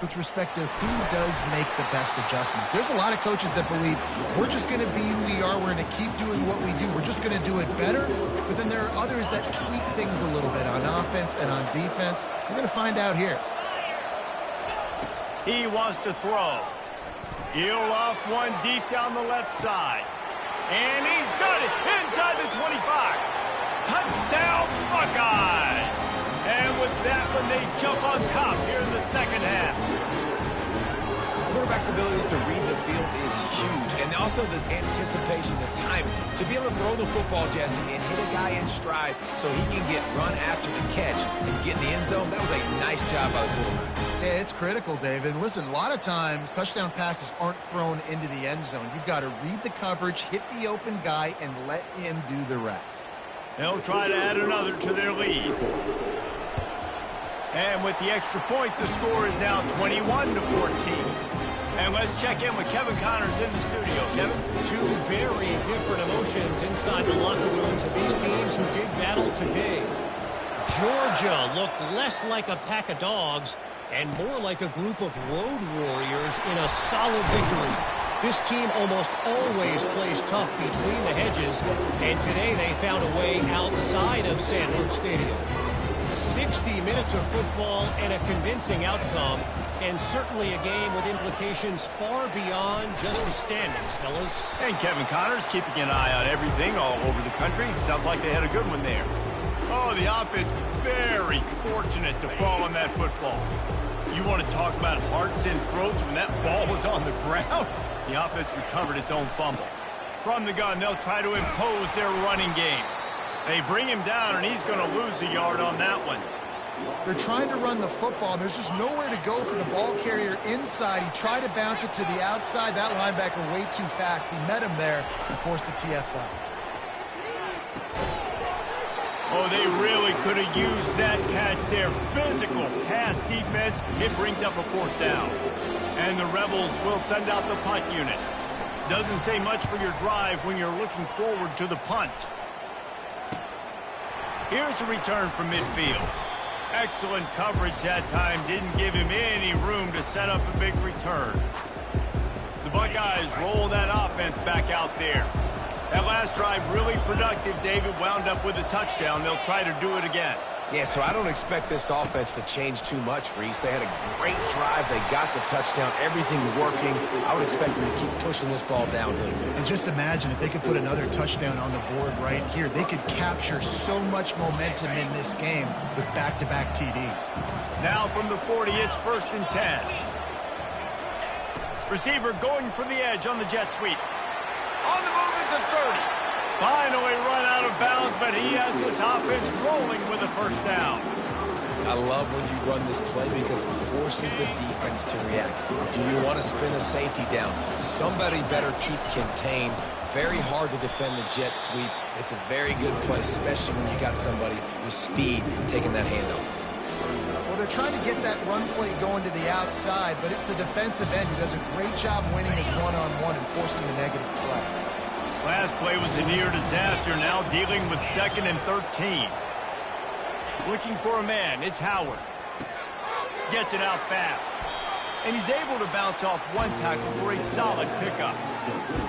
with respect to who does make the best adjustments. There's a lot of coaches that believe we're just going to be who we are. We're going to keep doing what we do. We're just going to do it better. But then there are others that tweak things a little bit on offense and on defense. We're going to find out here. He wants to throw. He'll off one deep down the left side. And he's got it inside the 25. Touchdown, Buckeyes! And with that one, they jump on top here in the second half. Quarterback's abilities to read the field is huge. And also the anticipation, the time. To be able to throw the football, Jesse, and hit a guy in stride so he can get run after the catch and get in the end zone, that was a nice job by the quarterback. Yeah, it's critical, David. And listen, a lot of times touchdown passes aren't thrown into the end zone. You've got to read the coverage, hit the open guy, and let him do the rest. They'll try to add another to their lead. And with the extra point, the score is now 21-14. And let's check in with Kevin Connors in the studio. Kevin? Two very different emotions inside the locker rooms of these teams who did battle today. Georgia looked less like a pack of dogs and more like a group of road warriors in a solid victory. This team almost always plays tough between the hedges, and today they found a way outside of Sanford Stadium. 60 minutes of football and a convincing outcome, and certainly a game with implications far beyond just the standings, fellas. And Kevin Connors keeping an eye on everything all over the country. Sounds like they had a good one there. Oh, the offense very fortunate to fall on that football. You want to talk about hearts and throats when that ball was on the ground? The offense recovered its own fumble. From the gun, they'll try to impose their running game. They bring him down, and he's going to lose a yard on that one. They're trying to run the football, and there's just nowhere to go for the ball carrier inside. He tried to bounce it to the outside. That linebacker way too fast. He met him there and forced the TFL. Oh, they really could have used that catch there. Physical pass defense. It brings up a fourth down. And the Rebels will send out the punt unit. Doesn't say much for your drive when you're looking forward to the punt. Here's a return from midfield. Excellent coverage that time. Didn't give him any room to set up a big return. The Buckeyes roll that offense back out there. That last drive really productive. David wound up with a touchdown. They'll try to do it again. Yeah, so I don't expect this offense to change too much, Reese. They had a great drive. They got the touchdown. Everything working. I would expect them to keep pushing this ball downhill. And just imagine if they could put another touchdown on the board right here. They could capture so much momentum in this game with back-to-back TDs. Now from the 40, it's 1st and 10. Receiver going for the edge on the jet sweep. On the move at the 30. Finally run out of bounds, but he has this offense rolling with a first down. I love when you run this play because it forces the defense to react. Do you want to spin a safety down? Somebody better keep contained. Very hard to defend the jet sweep. It's a very good play, especially when you got somebody with speed taking that handoff. Well, they're trying to get that run play going to the outside, but it's the defensive end who does a great job winning his one-on-one and forcing the negative play. Last play was a near disaster, now dealing with 2nd and 13. Looking for a man, it's Howard. Gets it out fast. And he's able to bounce off one tackle for a solid pickup.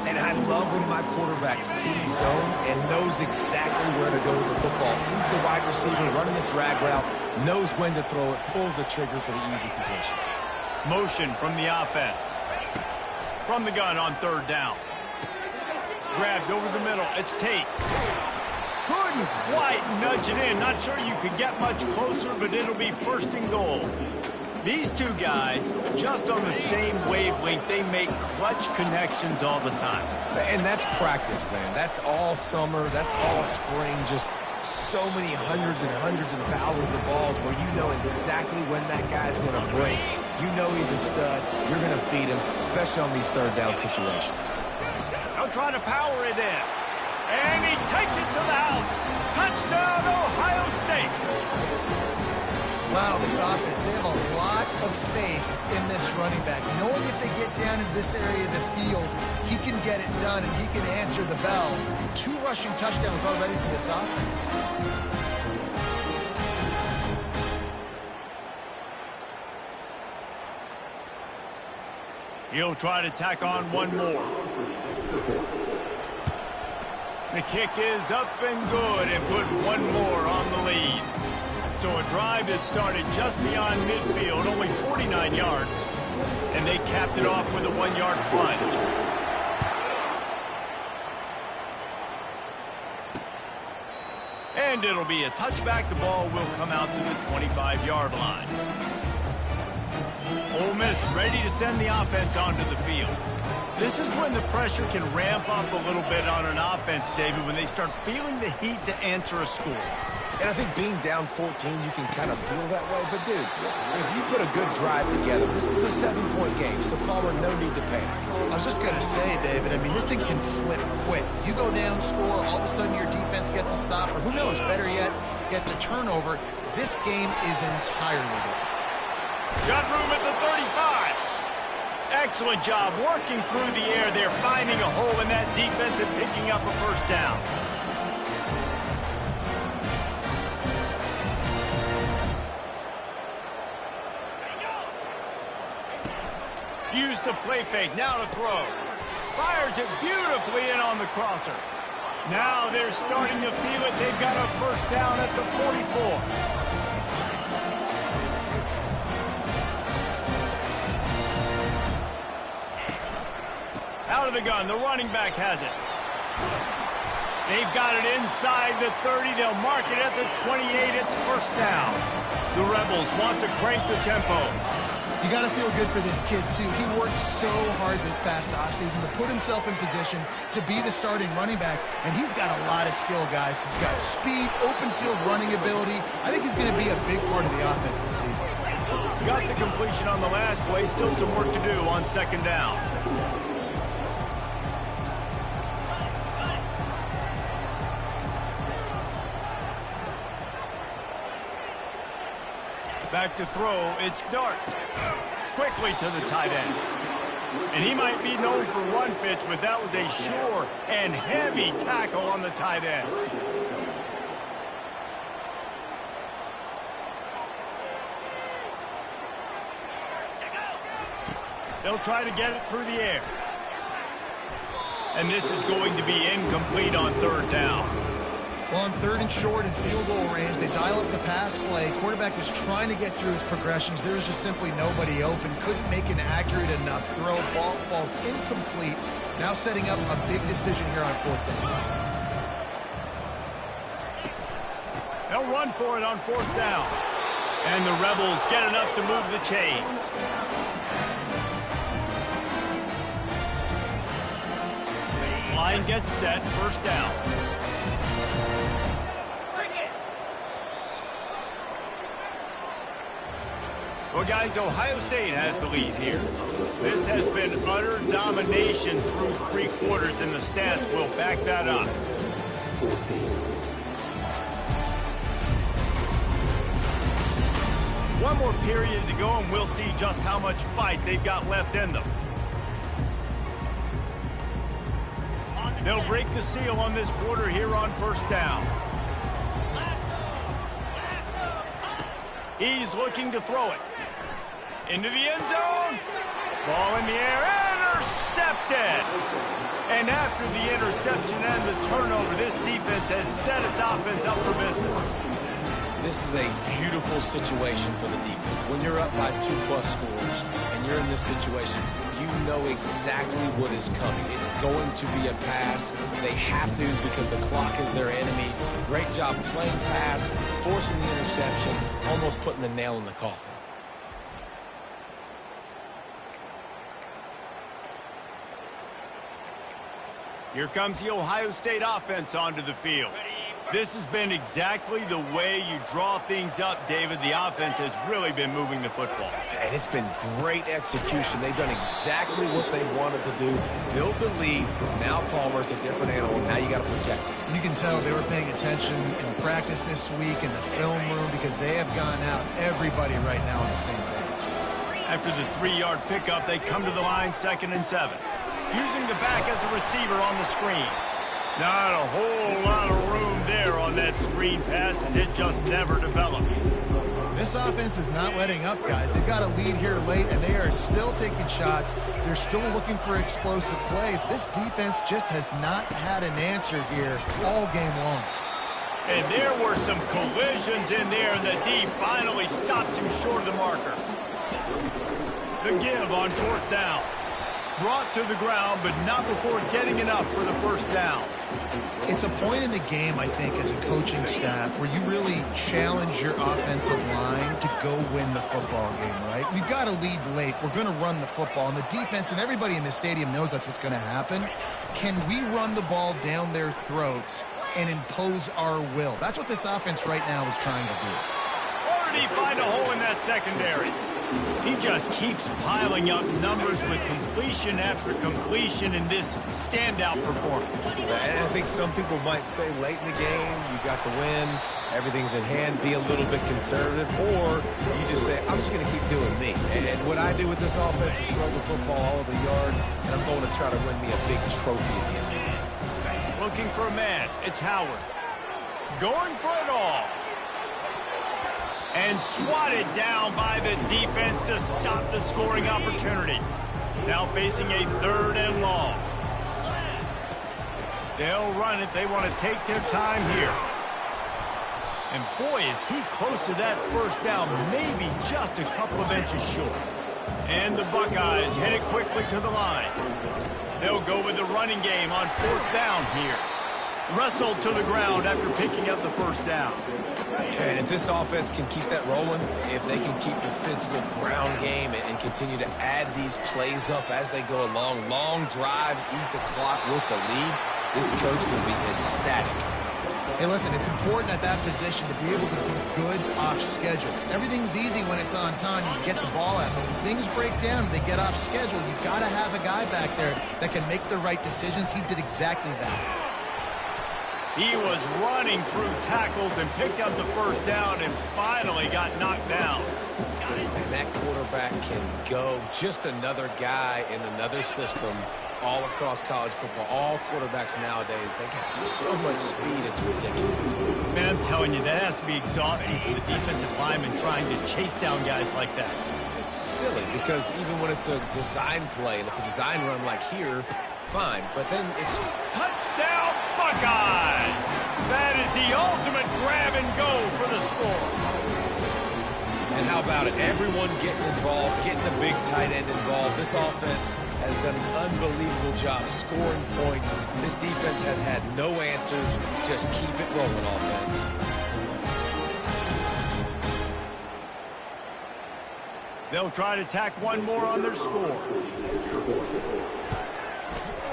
And I love when my quarterback sees zone and knows exactly where to go with the football. Sees the wide receiver running the drag route, knows when to throw it, pulls the trigger for the easy completion. Motion from the offense. From the gun on 3rd down. Grabbed over the middle. It's Tate. Couldn't quite nudge it in. Not sure you could get much closer, but it'll be 1st and goal. These two guys, just on the same wavelength, they make clutch connections all the time. And that's practice, man. That's all summer. That's all spring. Just so many hundreds and thousands of balls where you know exactly when that guy's going to break. You know he's a stud. You're going to feed him, especially on these 3rd down situations. They'll try to power it in. And he takes it to the house. Touchdown, Ohio State. Wow, this offense, they have a lot of faith in this running back. Knowing if they get down in this area of the field, he can get it done and he can answer the bell. 2 rushing touchdowns already for this offense. He'll try to tack on one more. The kick is up and good and put one more on the lead. So a drive that started just beyond midfield, only 49 yards, and they capped it off with a 1-yard plunge. And it'll be a touchback. The ball will come out to the 25-yard line. Ole Miss ready to send the offense onto the field. This is when the pressure can ramp up a little bit on an offense, David, when they start feeling the heat to answer a score. And I think being down 14, you can kind of feel that way. But, dude, if you put a good drive together, this is a 7-point game, so Palmer, no need to panic. I was just going to say, David, I mean, this thing can flip quick. You go down, score, all of a sudden your defense gets a stop, or who knows, better yet, gets a turnover. This game is entirely different. Got room at the 35. Excellent job working through the air there, finding a hole in that defense and picking up a first down. Use the play fake, now to throw. Fires it beautifully in on the crosser. Now they're starting to feel it. They've got a first down at the 44. Out of the gun, the running back has it. They've got it inside the 30. They'll mark it at the 28. It's first down. The Rebels want to crank the tempo. You got to feel good for this kid, too. He worked so hard this past offseason to put himself in position to be the starting running back, and he's got a lot of skill, guys. He's got speed, open field running ability. I think he's going to be a big part of the offense this season. Got the completion on the last play. Still some work to do on second down. Back to throw, it's Dart. Quickly to the tight end. And he might be known for run fits, but that was a sure and heavy tackle on the tight end. They'll try to get it through the air. And this is going to be incomplete on third down. Well, on third and short and field goal range, they dial up the pass play. Quarterback is trying to get through his progressions. There was just simply nobody open. Couldn't make an accurate enough throw. Ball falls incomplete. Now setting up a big decision here on fourth down. They'll run for it on fourth down. And the Rebels get enough to move the chains. Line gets set, first down. Well, guys, Ohio State has the lead here. This has been utter domination through three quarters, and the stats will back that up. One more period to go, and we'll see just how much fight they've got left in them. They'll break the seal on this quarter here on first down. He's looking to throw it. Into the end zone. Ball in the air. Intercepted. And after the interception and the turnover, this defense has set its offense up for business. This is a beautiful situation for the defense. When you're up by 2+ scores and you're in this situation, you know exactly what is coming. It's going to be a pass. They have to because the clock is their enemy. Great job playing pass, forcing the interception, almost putting the nail in the coffin. Here comes the Ohio State offense onto the field. This has been exactly the way you draw things up, David. The offense has really been moving the football. And it's been great execution. They've done exactly what they wanted to do. Build the lead. Now Palmer's a different animal. Now you got to protect it. You can tell they were paying attention in practice this week in the film room because they have gone out, everybody right now on the same page. After the 3-yard pickup, they come to the line 2nd and 7. Using the back as a receiver on the screen. Not a whole lot of room there on that screen pass as it just never developed. This offense is not letting up, guys. They've got a lead here late, and they are still taking shots. They're still looking for explosive plays. This defense just has not had an answer here all game long. And there were some collisions in there, and the D finally stops him short of the marker. The give on 4th down. Brought to the ground, but not before getting enough for the first down. It's a point in the game, I think, as a coaching staff, where you really challenge your offensive line to go win the football game, right? We've got to lead late. We're going to run the football. And the defense and everybody in the stadium knows that's what's going to happen. Can we run the ball down their throats and impose our will? That's what this offense right now is trying to do. Or did he find a hole in that secondary? He just keeps piling up numbers with completion after completion in this standout performance. And I think some people might say late in the game, you got the win, everything's in hand, be a little bit conservative, or you just say, I'm just going to keep doing me. And what I do with this offense is throw the football all over the yard, and I'm going to try to win me a big trophy at the end of the game. Looking for a man. It's Howard. Going for it all. And swatted down by the defense to stop the scoring opportunity. Now facing a 3rd and long. They'll run it. They want to take their time here. And boy, is he close to that first down, maybe just a couple of inches short. And the Buckeyes headed quickly to the line. They'll go with the running game on 4th down here. Wrestled to the ground after picking up the first down. And if this offense can keep that rolling, if they can keep the physical ground game and continue to add these plays up as they go along, long drives, eat the clock with the lead, this coach will be ecstatic. Hey, listen, it's important at that position to be able to be good off schedule. Everything's easy when it's on time. You get the ball out. But when things break down, they get off schedule. You've got to have a guy back there that can make the right decisions. He did exactly that. He was running through tackles and picked up the first down and finally got knocked down. And that quarterback can go. Just another guy in another system all across college football. All quarterbacks nowadays, they got so much speed, it's ridiculous. Man, I'm telling you, that has to be exhausting for the defensive lineman trying to chase down guys like that. It's silly because even when it's a design play and it's a design run like here, fine. But then it's touchdown Buckeyes! That is the ultimate grab and go for the score. And how about it? Everyone getting involved, getting the big tight end involved. This offense has done an unbelievable job scoring points. This defense has had no answers. Just keep it rolling, offense. They'll try to tack one more on their score.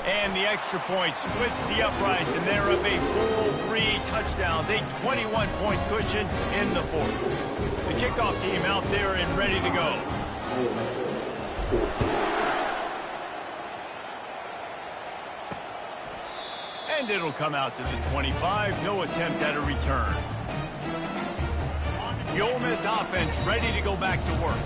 And the extra point splits the uprights, and they're up a full 3 touchdowns, a 21-point cushion in the 4th. The kickoff team out there and ready to go. And it'll come out to the 25. No attempt at a return. The Ole Miss offense ready to go back to work.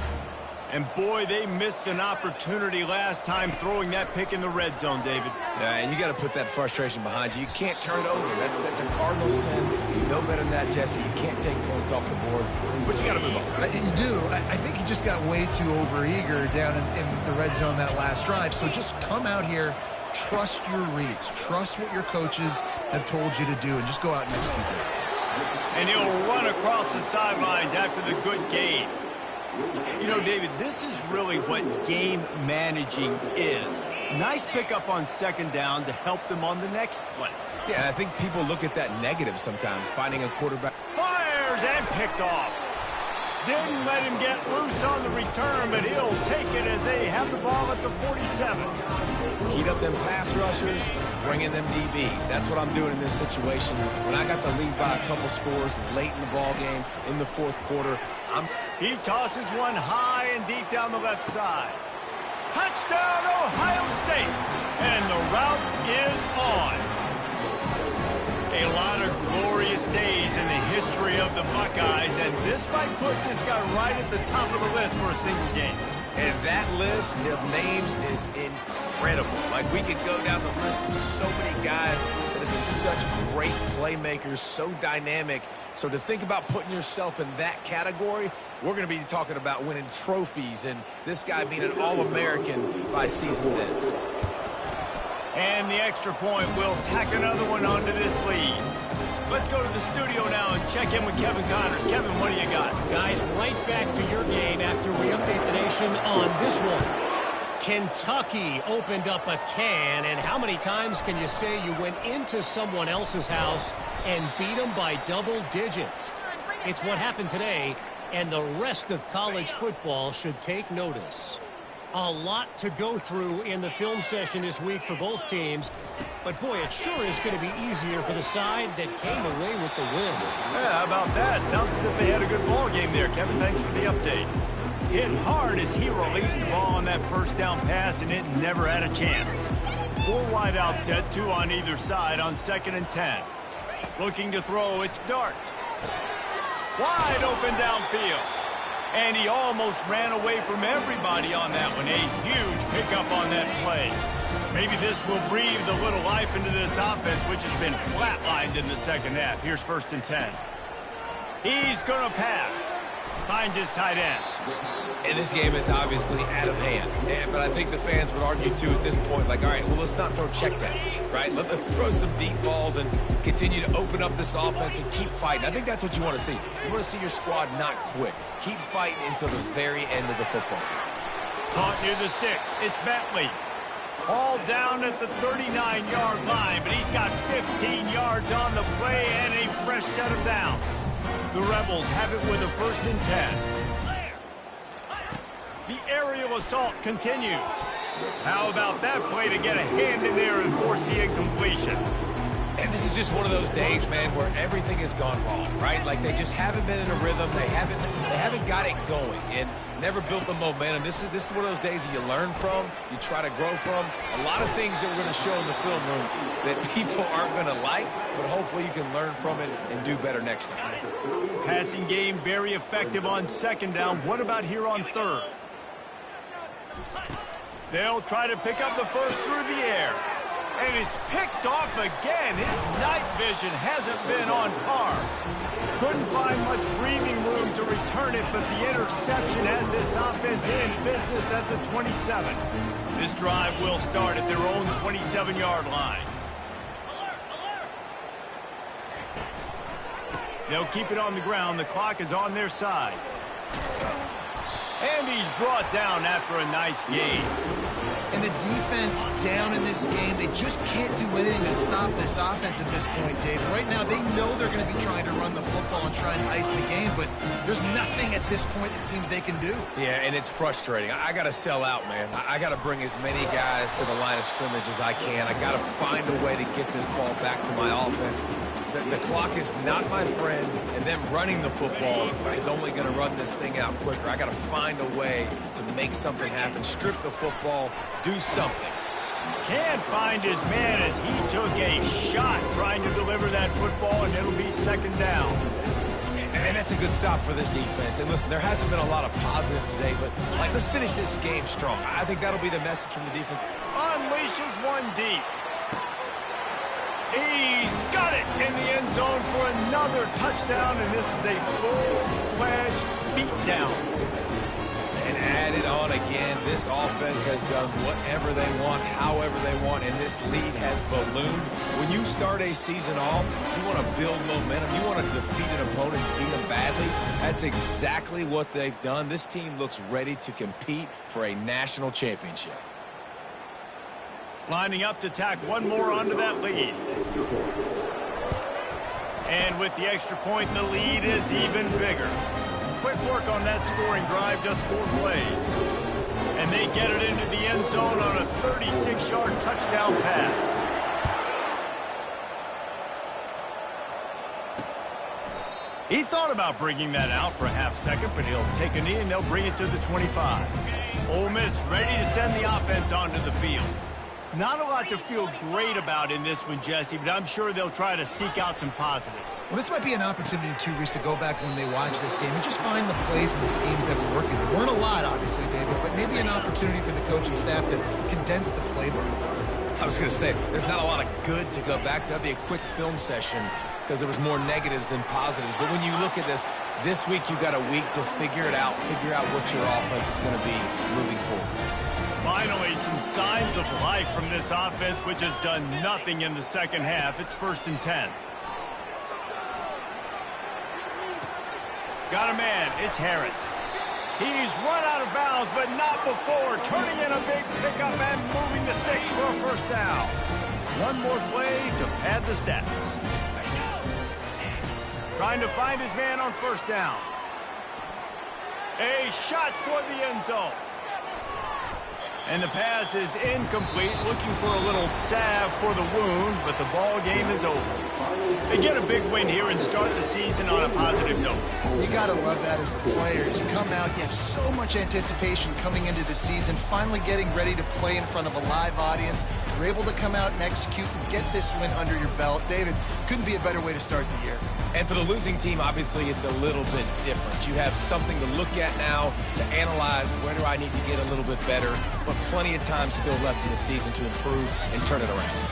And boy, they missed an opportunity last time throwing that pick in the red zone, David. Yeah, and you got to put that frustration behind you. You can't turn it over. That's a cardinal sin. You know better than that, Jesse. You can't take points off the board, but you got to move on. You do. I think he just got way too overeager down in the red zone that last drive. So just come out here, trust your reads, trust what your coaches have told you to do, and just go out and execute that. And he'll run across the sidelines after the good gain. You know, David, this is really what game managing is. Nice pickup on 2nd down to help them on the next play. Yeah, I think people look at that negative sometimes, finding a quarterback. Fires and picked off. Didn't let him get loose on the return, but he'll take it as they have the ball at the 47. Heat up them pass rushers, bring in them DBs. That's what I'm doing in this situation. When I got the lead by a couple scores late in the ball game in the 4th quarter, He tosses one high and deep down the left side. Touchdown, Ohio State! And the route is on. A lot of glorious days in the history of the Buckeyes, and this might put this guy right at the top of the list for a single game. And that list of names is incredible. Like, we could go down the list of so many guys that have been such great playmakers, so dynamic. So to think about putting yourself in that category, we're going to be talking about winning trophies and this guy being an All-American by season's end. And the extra point will tack another one onto this lead. Let's go to the studio now and check in with Kevin Connors. Kevin, what do you got? Guys, right back to your game after we update the nation on this one. Kentucky opened up a can, and how many times can you say you went into someone else's house and beat them by double digits? It's what happened today, and the rest of college football should take notice. A lot to go through in the film session this week for both teams, but boy, it sure is going to be easier for the side that came away with the win. Yeah, how about that? Sounds as if they had a good ball game there. Kevin, thanks for the update. Hit hard as he released the ball on that first down pass, and it never had a chance. 4 wide out set, 2 on either side on 2nd and 10. Looking to throw, it's Dart. Wide open downfield. And he almost ran away from everybody on that one. A huge pickup on that play. Maybe this will breathe a little life into this offense, which has been flatlined in the second half. Here's 1st and 10. He's going to pass. Finds his tight end. And this game is obviously out of hand. But I think the fans would argue, too, at this point, like, all right, well, let's not throw checkdowns, right? Let's throw some deep balls and continue to open up this offense and keep fighting. I think that's what you want to see. You want to see your squad not quit. Keep fighting until the very end of the football game. Caught near the sticks. It's Bentley. All down at the 39-yard line, but he's got 15 yards on the play and a fresh set of downs. The Rebels have it with a 1st and 10. The aerial assault continues. How about that play to get a hand in there and force the incompletion? And this is just one of those days, man, where everything has gone wrong, right? Like, they just haven't been in a rhythm. They haven't got it going and never built the momentum. This is one of those days that you learn from, you try to grow from. A lot of things that we're going to show in the film room that people aren't going to like, but hopefully you can learn from it and do better next time. Passing game very effective on 2nd down. What about here on 3rd? They'll try to pick up the first through the air. And it's picked off again. His night vision hasn't been on par. Couldn't find much breathing room to return it, but the interception has this offense in business at the 27. This drive will start at their own 27-yard line. They'll keep it on the ground. The clock is on their side. And he's brought down after a nice gain. And the defense down in this game, they just can't do anything to stop this offense at this point, Dave. Right now, they know they're going to be trying to run the football and try and ice the game, but there's nothing at this point it seems they can do. Yeah, and it's frustrating. I got to sell out, man. I got to bring as many guys to the line of scrimmage as I can. I got to find a way to get this ball back to my offense. The clock is not my friend, and them running the football is only going to run this thing out quicker. I got to find a way to make something happen, strip the football, do something. Can't find his man as he took a shot trying to deliver that football, and it'll be 2nd down. And that's a good stop for this defense. And listen, there hasn't been a lot of positive today, but like, let's finish this game strong. I think that'll be the message from the defense. Unleashes one deep. He's got it in the end zone for another touchdown, and this is a full-fledged beatdown. And added on again, this offense has done whatever they want, however they want, and this lead has ballooned. When you start a season off, you want to build momentum. You want to defeat an opponent and beat them badly. That's exactly what they've done. This team looks ready to compete for a national championship. Lining up to tack one more onto that lead. And with the extra point, the lead is even bigger. Quick work on that scoring drive, just 4 plays. And they get it into the end zone on a 36-yard touchdown pass. He thought about bringing that out for a half second, but he'll take a knee and they'll bring it to the 25. Ole Miss ready to send the offense onto the field. Not a lot to feel great about in this one, Jesse, but I'm sure they'll try to seek out some positives. Well, this might be an opportunity, too, Reese, to go back when they watch this game and just find the plays and the schemes that were working. There weren't a lot, obviously, David, but maybe an opportunity for the coaching staff to condense the playbook. I was going to say, there's not a lot of good to go back to. That'd be a quick film session because there was more negatives than positives. But when you look at this week you've got a week to figure it out, figure out what your offense is going to be moving forward. Finally, some signs of life from this offense, which has done nothing in the second half. It's 1st and 10. Got a man. It's Harris. He's run out of bounds, but not before. Turning in a big pickup and moving the sticks for a 1st down. One more play to pad the stats. Trying to find his man on 1st down. A shot toward the end zone. And the pass is incomplete, looking for a little salve for the wound, but the ball game is over. They get a big win here and start the season on a positive note. You got to love that as the players. You come out, you have so much anticipation coming into the season, finally getting ready to play in front of a live audience. You're able to come out and execute and get this win under your belt. David, couldn't be a better way to start the year. And for the losing team, obviously, it's a little bit different. You have something to look at now to analyze where do I need to get a little bit better, but plenty of time still left in the season to improve and turn it around.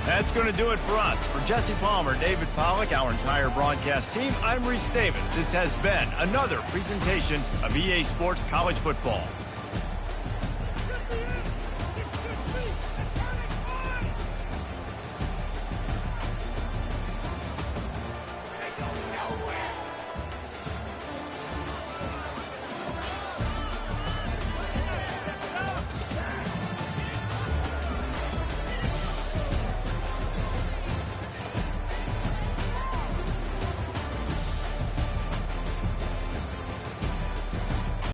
That's going to do it for us. For Jesse Palmer, David Pollack, our entire broadcast team, I'm Reese Davis. This has been another presentation of EA Sports College Football.